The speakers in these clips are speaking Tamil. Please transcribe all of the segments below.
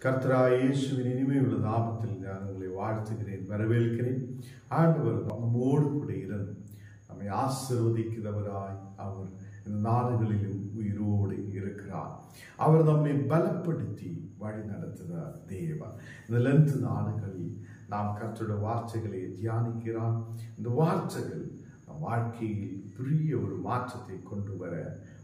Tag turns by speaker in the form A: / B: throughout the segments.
A: கர்த்தராகிய இயேசுவின் இனிமையுள்ள நாமத்தில் நான் உங்களை வாழ்த்துகிறேன், வரவேற்கிறேன். ஆண்டவர் நம்மோடு கூட இருந்து நம்மை ஆசீர்வதிக்கிறவராய் அவர் இந்த நாடுகளிலும் உயிரோடு இருக்கிறார். அவர் நம்மை பலப்படுத்தி வழி நடத்துகிறார் தேவன். இந்த லென்த் நாடுகளில் நாம் கர்த்தருடைய வார்த்தைகளை தியானிக்கிறார். இந்த வார்த்தைகள் நம் வாழ்க்கையில் பெரிய ஒரு மாற்றத்தை கொண்டு வர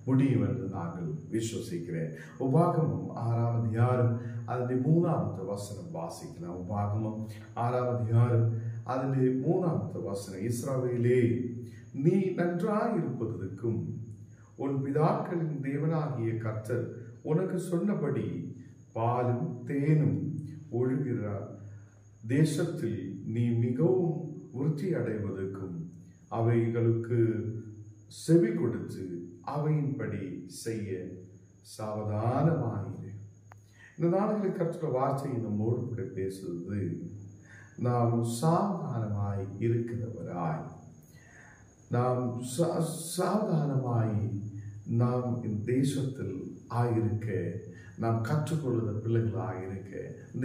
A: முடியும் என்று நாங்கள் விசுவசிக்கிறேன். உபாகமம் 6ஆம் அதிகாரம் அதில் 3வது வசனம் வாசிக்கலாம். உபாகமம் 6ஆம் அதிகாரம் அதில் 3வது வசனம், இஸ்ரவேலே, நீ நன்றாயிருப்பதற்கும் உன் பிதாக்களின் தேவனாகிய கர்த்தர் உனக்கு சொன்னபடி பாலும் தேனும் ஒழுகிற தேசத்தில் நீ மிகவும் விருத்தி அடைவதற்கும் அவைகளுக்கு செவி கொடுத்து அவையின்படி செய்ய சாவதானமாயிரு. இந்த நாடுகளில் கற்றுள்ள வார்த்தையை நம்மோடு கூட பேசுவது, நாம் சாவதானமாய் இருக்கிறவராய், நாம் சாவதானமாய் நாம் இந்த தேசத்தில் ஆயிருக்க, நாம் கற்றுக்கொள்ளுத பிள்ளைகளாக இருக்க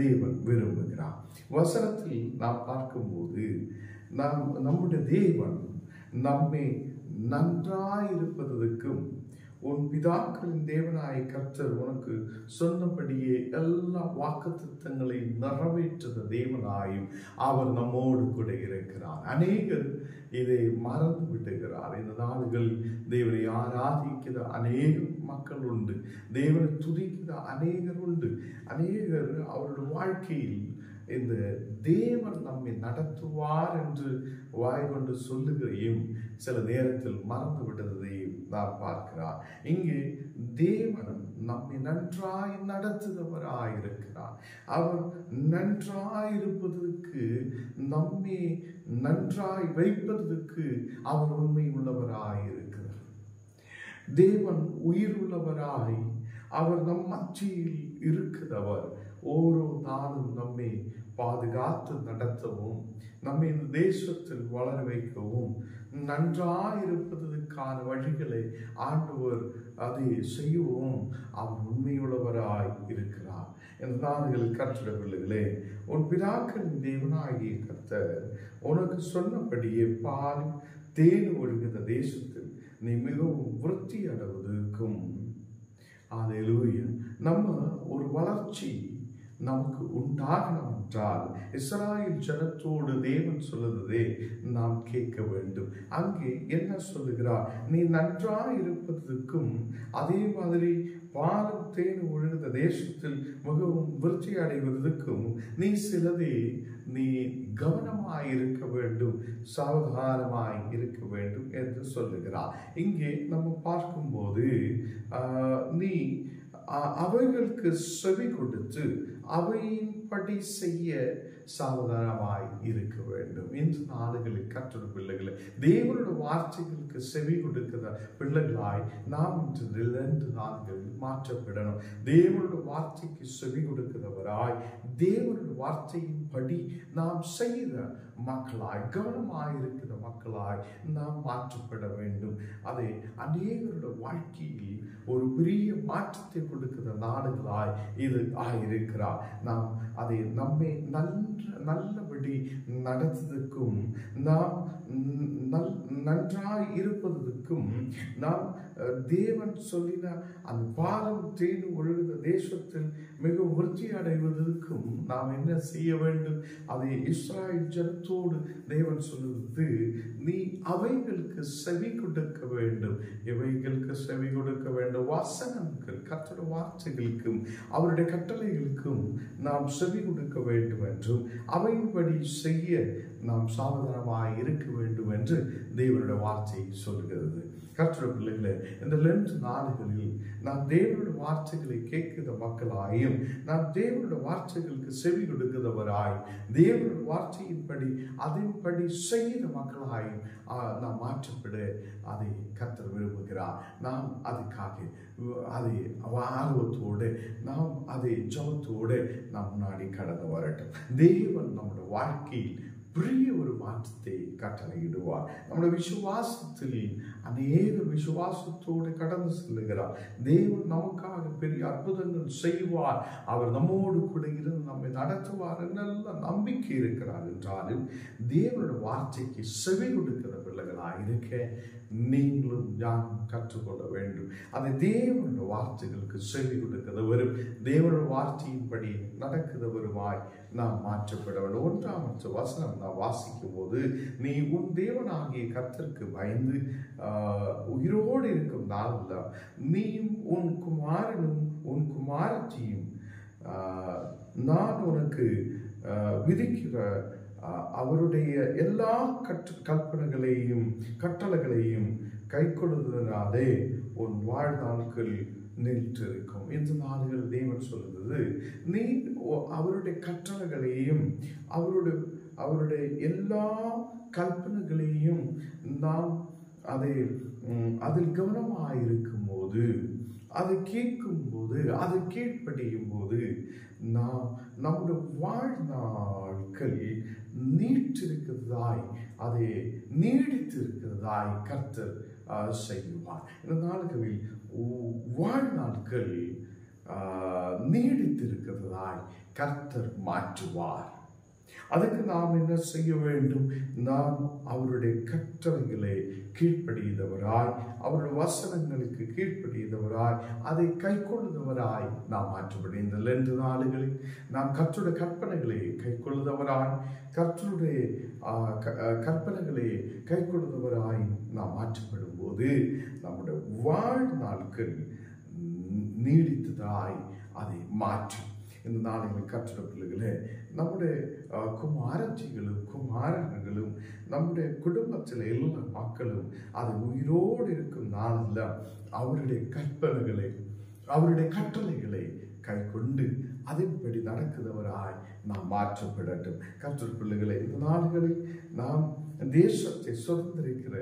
A: தேவன் விரும்புகிறார். வசனத்தில் நாம் பார்க்கும்போது நம்முடைய தேவன் நம்மை நன்றாயிருப்பதற்கும் உன் பிதாக்களின் தேவனாய கர்த்தர் உனக்கு சொன்னபடியே எல்லா வாக்குத்தத்தங்களை நிறைவேற்ற தேவனாயும் அவர் நம்மோடு கூட இருக்கிறார். அநேகர் இதை மறந்து விடுகிறார். இந்த நாடுகளில் தேவனை ஆராதிக்கிற அநேக மக்கள் உண்டு, தேவனை துதிக்கிற அநேகர் உண்டு. அநேகர் அவருடைய வாழ்க்கையில் இந்த தேவன் நம்மை நடத்துவார் என்று வாய் கொண்டு சொல்லுகையும் சில நேரத்தில் மறந்து விடுவதை நாம் பார்க்கிறார். இங்கே தேவன் நம்மை நன்றாய் நடத்துகிறவராயிருக்கிறார். அவர் நன்றாயிருப்பதற்கு, நம்மை நன்றாய் வைப்பதற்கு அவர் உண்மை உள்ளவராயிருக்கிறார். தேவன் உயிர் உள்ளவராய் அவர் நம் மத்தியில் இருக்கிறவர். ஒவ்வொரு நாளும் நம்மை பாதுகாத்து நடத்தவும், நம்மை இந்த தேசத்தில் வளர வைக்கவும், நன்றாயிருப்பதற்கான வழிகளை ஆண்டவர் அதை செய்யவும் அவர் உண்மையுள்ளவராய் இருக்கிறார். இந்த நாடுகளில் கர்த்தருடைய பிள்ளைகளே, உன் பிதாக்களின் தேவனாகிய கர்த்தர் உனக்கு சொன்னபடியே பால் தேன் ஒழுகிற தேசத்தில் நீ மிகவும் விருத்தி அடைவதற்கும், அல்லேலூயா, நம்ம ஒரு வளர்ச்சி நமக்கு உண்டாகணும் என்றால் இஸ்ராயேல் ஜனத்தோடு தேவன் சொல்லுவதே நாம் கேட்க வேண்டும். அங்கே என்ன சொல்லுகிறார்? நீ நன்றாய் இருப்பதற்கும், அதே மாதிரி பாலும் தேன் ஒழுகிற தேசத்தில் மிகவும் விருத்தி அடைவதற்கும் நீ சிலதே நீ கவனமாய் இருக்க வேண்டும், சாவதானமாய் இருக்க வேண்டும் என்று சொல்லுகிறார். இங்கே நம்ம பார்க்கும்போது நீ அவைகளுக்கு செவி கொடுத்து அவையின்படி செய்ய சாவதானமாய் இருக்க வேண்டும். இன்று நாடுகளில் கர்த்தருடைய பிள்ளைகளை, தேவனுடைய வார்த்தைகளுக்கு செவி கொடுக்கிற பிள்ளைகளாய் நாம் இன்று 2 நாட்களில் மாற்றப்படணும். தேவனுடைய வார்த்தைக்கு செவி கொடுக்கிறவராய், தேவனுடைய வார்த்தையின்படி நாம் செய்கிற மக்களாய், கவனமாயிருக்கிற மக்களாய் நாம் மாற்றப்பட வேண்டும். அதை அநேகருடைய வாழ்க்கையில் ஒரு பெரிய மாற்றத்தை கொடுக்கிற நாடுகளாய் இது ஆயிருக்கிறார். நாம் அதை நம்மை நல்லபடி நடத்துவதற்கும், நாம் நன்றாய் இருப்பதற்கும், நாம் தேவன் சொல்லின அந்த பாலும் தேன் ஒழுகிற தேசத்தில் மிகவும் விருத்தி அடைவதற்கும் நாம் என்ன செய்ய வேண்டும்? அதை இஸ்ராயேல் ஜனத்தோடு தேவன் சொல்லுவது, நீ அவைகளுக்கு செவி கொடுக்க வேண்டும். இவைகளுக்கு செவி கொடுக்க வேண்டும். வசனங்கள், கர்த்தருடைய வார்த்தைகளுக்கும் அவருடைய கட்டளைகளுக்கும் நாம் செவி கொடுக்க வேண்டும் என்றும், அவையின்படி செய்ய நாம் சாவதானமாய் இருக்க வேண்டும் என்று தேவனுடைய வார்த்தை சொல்கிறது. கர்த்தருடைய பிள்ளைகளே, இந்த 2 நாடுகளில் நாம் தேவனுடைய வார்த்தைகளை கேட்கிற மக்களாயும், நாம் தேவனுடைய வார்த்தைகளுக்கு செவி கொடுக்கிறவராய், தேவனுடைய வார்த்தையின்படி அதன்படி செய்கிற மக்களாயும் நாம் மாற்றப்பட அதை கர்த்தர் விரும்புகிறார். நாம் அதுக்காக அதை ஆர்வத்தோடு, நாம் அதை ஜபத்தோடு நாம் முன்னாடி கடந்து வரட்டும். தேவன் நம்முடைய வாழ்க்கையில் பெரிய ஒரு மாற்றத்தை கட்டளையிடுவார். நம்முடைய விசுவாசத்தில் அநேக விசுவாசத்தோடு கடந்து செல்லுகிறார். தேவன் நமக்காக பெரிய அற்புதங்கள் செய்வார், அவர் நம்மோடு கூட இருந்து நம்மை நடத்துவார் நல்ல நம்பிக்கை இருக்கிறார். என்றாலும் தேவனுடைய வார்த்தைக்கு செவி கொடுக்கிற பிள்ளைகளாக இருக்க நீங்களும் ஞானம் கற்றுக்கொள்ள வேண்டும். அதை தேவனுடைய வார்த்தைகளுக்கு செவி கொடுக்கிறவரும் தேவனுடைய வார்த்தையின்படி நடக்கிறவருமாய் நாம் மாற்றப்பட வேண்டும். 1ஆம் வசனம் நாம் வாசிக்கும் போது, நீ உன் தேவனாகிய கர்த்தருக்கு பயந்து உயிரோடு இருக்கும் நாளில் நீயும் உன் குமாரனும் உன் குமாரத்தியும் நான் உனக்கு விதிக்கிற அவருடைய எல்லா கற்பனைகளையும் கட்டளைகளையும் கை கொள்வதனாலே உன் வாழ்நாட்கள் நின்றிருக்கும். இந்த நாள்கள் தேவன் சொல்லுறது, நீ அவருடைய கட்டளைகளையும் அவருடைய எல்லா கற்பனைகளையும் நாம் அதில் கவனமாயிருக்கும் போது, அதை கேட்கும் போது, அதை கீழ்ப்படியும் போது நம்முடைய வாழ்நாட்கள் நீட்டிருக்கிறதாய், அதை நீடித்திருக்கிறதாய் கர்த்தர் செய்வார். இந்த நாட்களில் வாழ்நாட்கள் நீடித்திருக்கிறதாய் கர்த்தர் மாற்றுவார். அதுக்கு நாம் என்ன செய்ய வேண்டும்? நாம் அவருடைய கட்டளைகளை கீழ்ப்படியதவராய், அவருடைய வசனங்களுக்கு கீழ்ப்படியதவராய், அதை கை கொள்ளுதவராய் நாம் மாற்றப்படும். இந்த 2 நாளுகளில் நாம் கர்த்தருடைய கற்பனைகளை கை கொள்ளுதவராய், கர்த்தருடைய கற்பனைகளை கை கொள்ளுதவராய் நாம் மாற்றப்படும் போது நம்முடைய வாழ்நாட்கள் நீடித்ததாய் அதை மாற்றும். இந்த நாளில் கர்த்தருடைய பிள்ளைகளே, நம்முடைய குமாரத்திகளும் குமாரர்களும் நம்முடைய குடும்பத்தில் எல்லா மக்களும் அது உயிரோடு இருக்கும் நாளில் அவருடைய கற்பனைகளை அவருடைய கட்டளைகளை கை கொண்டு அதன்படி நடக்கிறவராய் நாம் மாற்றப்படட்டும். கர்த்தருடைய பிள்ளைகளை, இந்த நாடுகளில் நாம் தேசத்தை சுதந்திரிக்கிற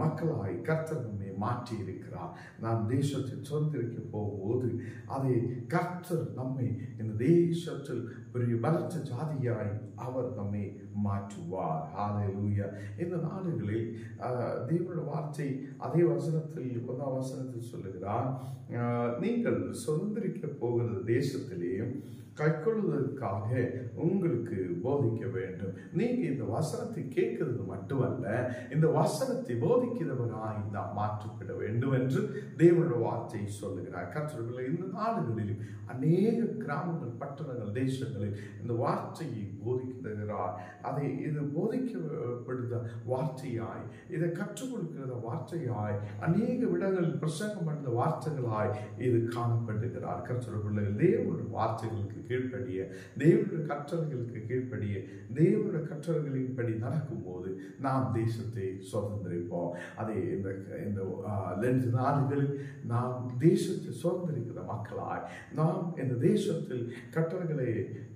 A: மக்களாய் கர்த்தர் நம்மை மாற்றி இருக்கிறார். நாம் தேசத்தை சுதந்திரிக்க போகும்போது அதை கர்த்தர் நம்மை இந்த தேசத்தில் பெரிய பலத்த ஜாதியாய் அவர் நம்மை மாற்றுவார். ஹல்லேலூயா. இந்த நாடுகளில் தேவனுடைய வார்த்தை அதே வசனத்தில் 1ஆம் வசனத்தில் சொல்லுகிறார், நீங்கள் சுதந்திரிக்க போகிற தேசத்திலேயும் கைக்கொள்வதற்காக உங்களுக்கு போதிக்க வேண்டும். நீங்க இந்த வசனத்தை கேட்கிறது மட்டுமல்ல, இந்த வசனத்தை போதிக்கிறவராய் நாம் மாற்றப்பட வேண்டும் என்று தேவனுடைய வார்த்தை சொல்லுகிறார். கர்த்தர்களே, இந்த நாடுகளில் அநேக கிராமங்கள், பட்டணங்கள், தேசங்களில் இந்த வார்த்தையை போதிக்கிறார். அதை இது போதிக்கப்படுத வார்த்தையாய், இதை கற்றுக் கொடுக்கிற வார்த்தையாய், அநேக இடங்களில் பிரசங்கம் பண்ண வார்த்தைகளாய் இது காணப்படுகிறார். கர்த்தர்களே, தேவனுடைய வார்த்தைகளுக்கு கீழ்ப்படிய, தேவனுடைய கற்றல்களுக்கு கீழ்ப்படிய, தேவனுடைய கற்றல்களின்படி நடக்கும் போது நாம் தேசத்தை சுதந்திரிப்போம். அதே இந்த 2 நாடுகளில் நாம் தேசத்தை சுதந்திரிக்கிற மக்களாய், நாம் இந்த தேசத்தில்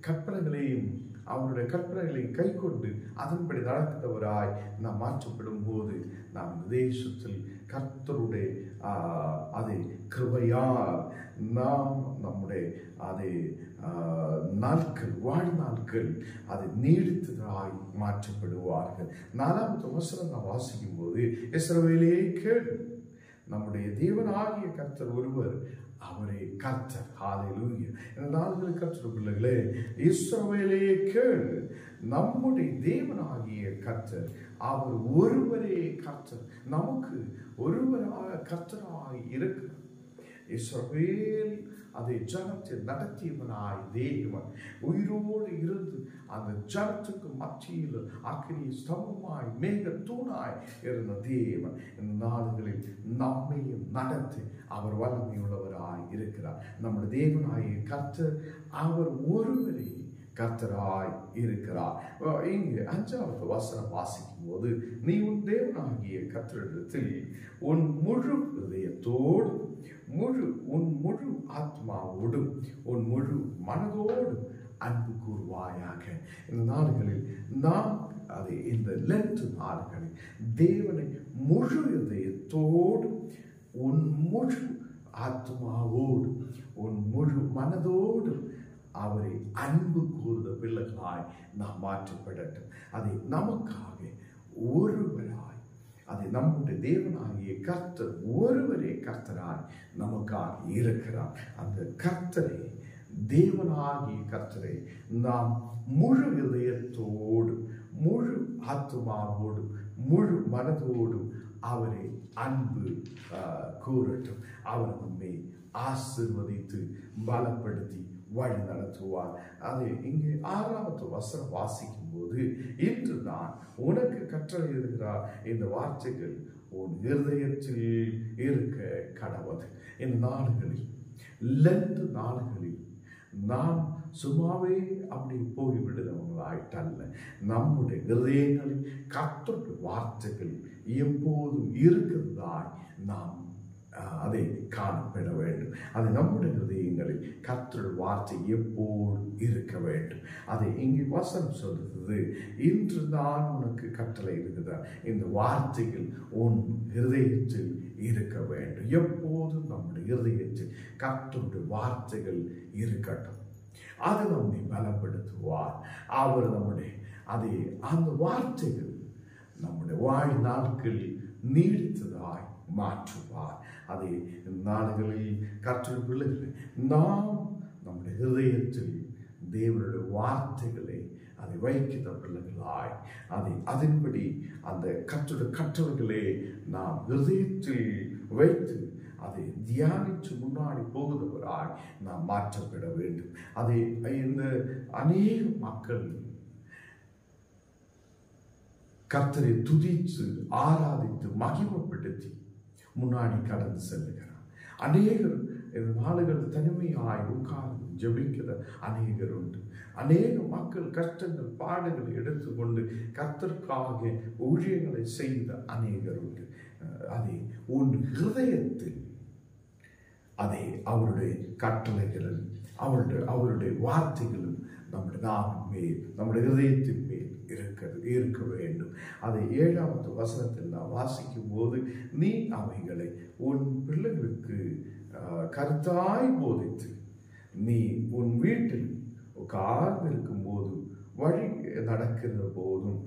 A: கற்பனைகளையும் அவருடைய கற்பனைகளை கை கொண்டு அதன்படி நடக்கிறவராய் நாம் மாற்றப்படும் போது நாம் இந்த தேசத்தில் கர்த்தருடைய அதை கிருபையால் நாம் நம்முடைய அதை நாட்கள், வாழ்நாட்கள் அதை நீடித்ததாய் மாற்றப்படுவார்கள். 4ஆம் வசனம் நாம் வாசிக்கும் போது, இஸ்ரவேலே கேள், நம்முடைய தேவனாகிய கர்த்தர் ஒருவர், அவரே கர்த்தர். ஹல்லேலூயா. இந்த நாள்களில் கர்த்தர் பிள்ளைகளே, இஸ்ரவேலே கேள், நம்முடைய தேவனாகிய கர்த்தர், அவர் ஒருவரே கர்த்தர். நமக்கு ஒருவராக கர்த்தராக இருக்கிறார். இஸ்ரவேல் அதை ஜனத்தை நடத்தியவனாய் தேவன் உயிரோடு இருந்து அந்த ஜனத்துக்கு மத்தியில் அக்கினி ஸ்தம்பமாய் மேக தூணாய் இருந்த தேவன் இந்த நாடுகளில் நம்மையும் நடத்தி அவர் வல்லமையுள்ளவராய் இருக்கிறார். நம்முடைய தேவனாகிய கர்த்தர் அவர் ஒருவரே கர்த்தராய் இருக்கிறார். இங்கு 5ஆவது வசனம் வாசிக்கும் போது, நீ உன் தேவனாகிய கர்த்தரிடத்தில் உன் முழு இதயத்தோடு, உன் முழு ஆத்மாவோடும், உன் முழு மனதோடும் அன்பு கூறுவாயாக. இந்த நாடுகளில் நாம் அதை இந்த லென்த் நாடுகளில் தேவனை முழு இதயத்தோடு, உன் முழு ஆத்மாவோடு, உன் முழு மனதோடு அவரை அன்பு கூர்ந்த பிள்ளைகளாய் நாம் மாற்றப்படட்டும். அதை நமக்காக ஒருவராய், அதை நம்முடைய தேவனாகிய கர்த்தர் ஒருவரே கர்த்தராய் நமக்காக இருக்கிறார். அந்த கர்த்தரை, தேவனாகிய கர்த்தரை நாம் முழு இதயத்தோடு, முழு ஆத்துமாவோடு, முழு மனதோடு அவரை அன்பு கூறட்டும். அவர் நம்மை ஆசீர்வதித்து பலப்படுத்தி வழி நடத்துவார். அதை இங்கே 6வது வசனம் வாசிக்கும் போது, இன்று நான் உனக்கு கட்டளை இருக்கிறார் இந்த வார்த்தைகள் உன் இருதயத்தில் இருக்க கடவுது. இந்த நாடுகளில், லெந்து நாடுகளில் நாம் சும்மாவே அப்படி போய்விடுறவங்களாயிட்டல்ல, நம்முடைய இருதயங்களில் கர்த்தருடைய வார்த்தைகள் எப்போதும் இருக்கிறதாய் நாம் அதை காணப்பட வேண்டும். அது நம்முடைய ஹிருதயங்களில் கர்த்தருடைய வார்த்தை எப்போதும் இருக்க வேண்டும். அதை இங்கே வசனம் சொல்லுகிறது, இன்று நான் உனக்கு கட்டளை இருக்கிறார் இந்த வார்த்தைகள் உன் ஹிருதயத்தில் இருக்க வேண்டும். எப்போதும் நம்முடைய ஹிருதயத்தில் கர்த்தருடைய வார்த்தைகள் இருக்கட்டும். அது நம்மை பலப்படுத்துவார். அவர் நம்முடைய அந்த வார்த்தைகள் நம்முடைய வாழ்நாட்களில் நீடித்ததாய் மாற்றுவார். அதை நாடுகளில் கர்த்தருடைய பிள்ளைகளை நாம் நம்முடைய ஹிருதயத்தில் தேவனுடைய வார்த்தைகளை அதை வைக்கிற பிள்ளைகளாய், அதை அதன்படி அந்த கர்த்தருடைய கட்டளைகளை நாம் ஹிருதயத்தில் வைத்து அதை தியானித்து முன்னாடி போகிறவராய் நாம் மாற்றப்பட வேண்டும். அதை இந்த அநேக மக்கள் கர்த்தரை துதித்து ஆராதித்து மகிமைப்படுத்தி முன்னாடி கடந்து செல்லுகிறார். அநேகர் இந்த நாடுகள் தனிமையாய் உட்கார்ந்து ஜெபிக்கிற அநேகர் உண்டு. அநேக மக்கள் கஷ்டங்கள் பாடுகளை எடுத்துக்கொண்டு கர்த்தருக்காக ஊழியங்களை செய்த அநேகர் உண்டு. அதை உன் ஹிருதயத்தில் அதை அவருடைய கட்டளைகளும் அவருடைய வார்த்தைகளும் நம்முடைய நாவின் மேல், நம்முடைய ஹிருதயத்தின் மேல் இருக்க வேண்டும். அதை 7வது வசனத்தில் நாம் வாசிக்கும் போது, நீ அவைகளை உன் பிள்ளைகளுக்கு கருத்தாய் போதித்து, நீ உன் வீட்டில் உட்கார்ந்திருக்கும் போதும், வழி நடக்கிற போதும்,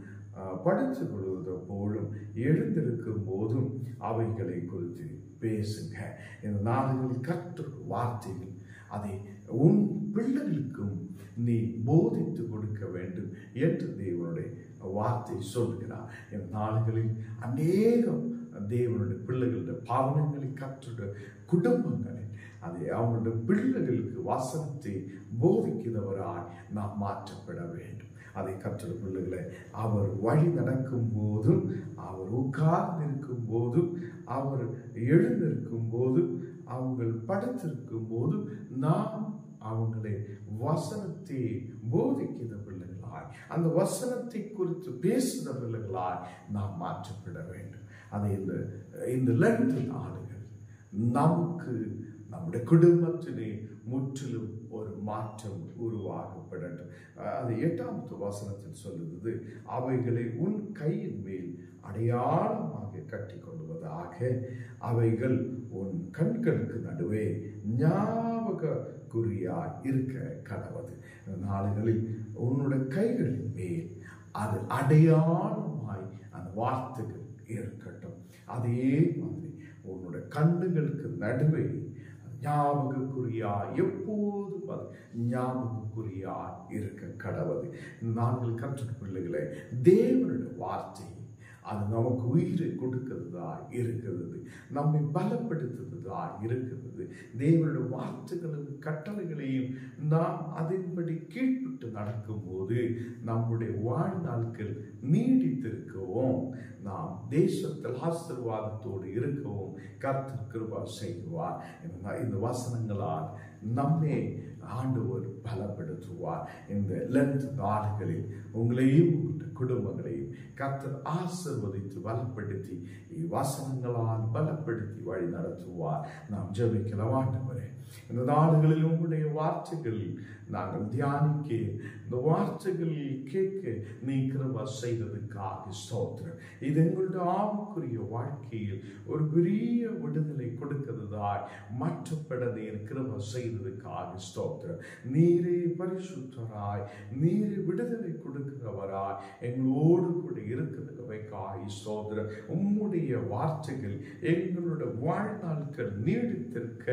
A: படித்து கொள்வத போலும், எழுந்திருக்கும் போதும் அவைகளை குறித்து பேசுங்க. இந்த நாடுகளில் கர்த்தருடைய வார்த்தைகள் அதை உன் பிள்ளைகளுக்கும் நீ போதித்து கொடுக்க வேண்டும் என்று தேவனுடைய வார்த்தை சொல்கிறார். இந்த நாடுகளில் அநேகம் தேவனுடைய பிள்ளைகளுடைய பாவனங்களை கற்றுடைய குடும்பங்களில் அதை அவனுடைய பிள்ளைகளுக்கு வசனத்தை போதிக்கிறவராய் நாம் மாற்றப்பட வேண்டும். அதை கற்றுடைய பிள்ளைகளை அவர் வழி நடக்கும் போதும், அவர் உட்கார்ந்திருக்கும் போதும், அவர் எழுந்திருக்கும் போதும், அவங்க படுத்திருக்கும் போதும் நாம் அவங்களை வசனத்தை போதிக்கிற பிள்ளைகளாய், அந்த வசனத்தை குறித்து பேசுகிற பிள்ளைகளாய் நாம் மாற்றப்பட வேண்டும். அதை இந்த லெந்து நாடுகள் நமக்கு, நம்முடைய குடும்பத்திலே முற்றிலும் ஒரு மாற்றம் உருவாக்கப்படட்டும். அது 8வது வசனத்தில் சொல்லுவது, அவைகளை உன் கையின் மேல் அடையாளமாக கட்டி கொள்வதாக, அவைகள் உன் கண்களுக்கு நடுவே ஞாபக குறியாய் இருக்க கடவுது. நாடுகளில் உன்னுடைய கைகளின் மேல் அது அடையாளமாய் அந்த வார்த்தைகள் இருக்கட்டும். அதே மாதிரி உன்னுடைய கண்ணுகளுக்கு நடுவே ஞாபகக்குறியா, எப்போதும் அது ஞாபகக்குறியா இருக்க கடவுது. நாங்கள் கற்ற பிள்ளைகளை தேவனுடைய வார்த்தை அது நமக்கு உயிரை கொடுக்கிறதா இருக்கிறது, நம்மை பலப்படுத்துவதா இருக்கிறது. தேவனுடைய வார்த்தைகளும் கட்டளைகளையும் நாம் அதன்படி கீழ்ப்பட்டு நடக்கும்போது நம்முடைய வாழ்நாட்கள் நீடித்திருக்கவும், நாம் தேசத்தில் ஆசீர்வாதத்தோடு இருக்கவும் கர்த்தர் கிருபை செய்வார். இந்த வசனங்களால் நம்மை ஆண்டவர் பலப்படுத்துவார். இந்த லெந்து நாடுகளில் உங்களையும் குடும்பங்களையும் கர்த்தர் ஆசீர்வதித்து பலப்படுத்தி வசனங்களால் பலப்படுத்தி வழி நடத்துவார். நாம் ஜெபிக்கலாம். ஆண்டவரே, இந்த நாடுகளில் உங்களுடைய வார்த்தைகள் நாங்கள் தியானிக்க, இந்த வார்த்தைகள் கேட்க நீ கிருபை செய்ததுக்காக ஸ்தோத்திரம். இது எங்களுடைய ஆவிக்குரிய வாழ்க்கையில் ஒரு பெரிய விடுதலை கொடுக்கிறதாய் மற்றப்பட நீர் கிருபை செய்ததுக்காக ஸ்தோத்திரம். நீரே பரிசுத்தராய், நீரே விடுதலை கொடுக்கிறவராய் எங்களோடு கூட இருக்கிறதுக்காக ஸ்தோத்திரம். உம்முடைய வார்த்தைகள் எங்களுடைய வாழ்நாட்கள் நீடித்திருக்க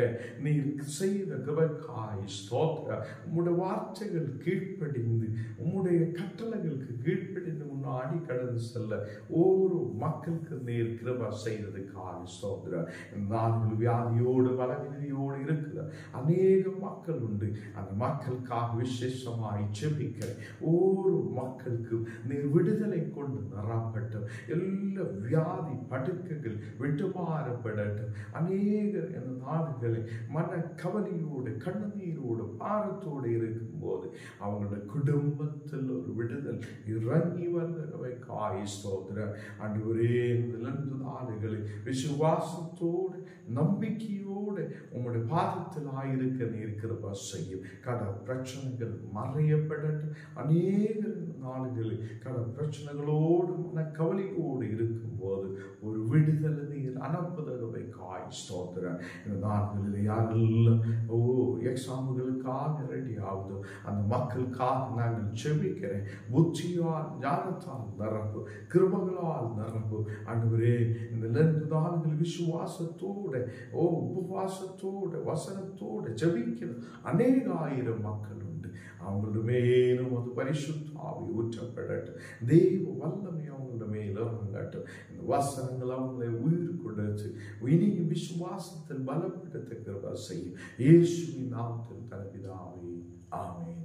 A: நீர் செய்த கிருபைக்காய் ஸ்தோத்திரம். உம்முடைய வார்த்தைகள் கீழ்ப்படிந்து, உம்முடைய கட்டளைகளுக்கு கீழ்ப்படிந்து முன்னாடி கடந்து செல்ல ஒரு மக்களுக்கு நீர் கிருபை செய்ததுக்காக ஸ்தோத்திரம். நாங்கள் வியாதியோடு பலவீனத்தோடு இருக்கிற அநேக மக்கள் உண்டு. அந்த மக்களுக்காக விசேஷமாய் ஜெபிக்கிற ஒரு மக்களுக்கு நீர் விடுதலை கொண்டு நிரப்பட்டும். எல்லா வியாதி படுக்கைகள் விட்டு மாறப்படட்டும். அநேகர் இந்த நாடுகளை மன கவலையோடு கண்ணீரோடு பாரத்தோடு இருக்கும்போது அவங்களோட குடும்பத்தில் ஒரு விடுதல் இறங்கி வந்தவைக்காய் ஸ்தோத்திரம். ஆண்டவரே, இந்த நாடுகளை விசுவாசத்தோடு நம்பிக்கையோடு உங்களுடைய பாதத்தில் ஆயிருக்க நீர் கிருபை செய்யும். கடன் பிரச்சனைகள் மறையப்படட்டும். அநேக நாடுகளில் கடன் பிரச்சனைகளோடு மன கவலையோடு இருக்கும்போது ஒரு விடுதலை நீர் அனுப்புதவைக்காய் ஸ்தோத்திரம். இந்த நாடுகளில் யாரெல்லாம் எக்ஸாம்களுக்காக ரெடி ஆகுதோ அந்த மக்களுக்காக நாங்கள் ஜெபிக்கிறேன். புத்தியால் ஞானத்தால் நிரப்பு, கிருபைகளால் நிரப்பு. ஆண்டவரே, இந்த 2 நாட்கள் விசுவாசத்தோட உபவாசத்தோட வசனத்தோட ஜெபிக்கிற அநேக ஆயிரம் மக்கள் உண்டு. அவங்களோட மேலும் அது பரிசுத்த ஆவி ஊற்றப்படட்டும். தெய்வ வல்லமை அவங்களோட மேல் இறங்கட்டும். இந்த வசனங்கள் அவங்களை உயிர் கொடுத்து இனி விசுவாசத்தில் பலப்படுத்த கிருபை செய்யும். இயேசுவின் நாமத்தில் பிதாவே, ஆமென்.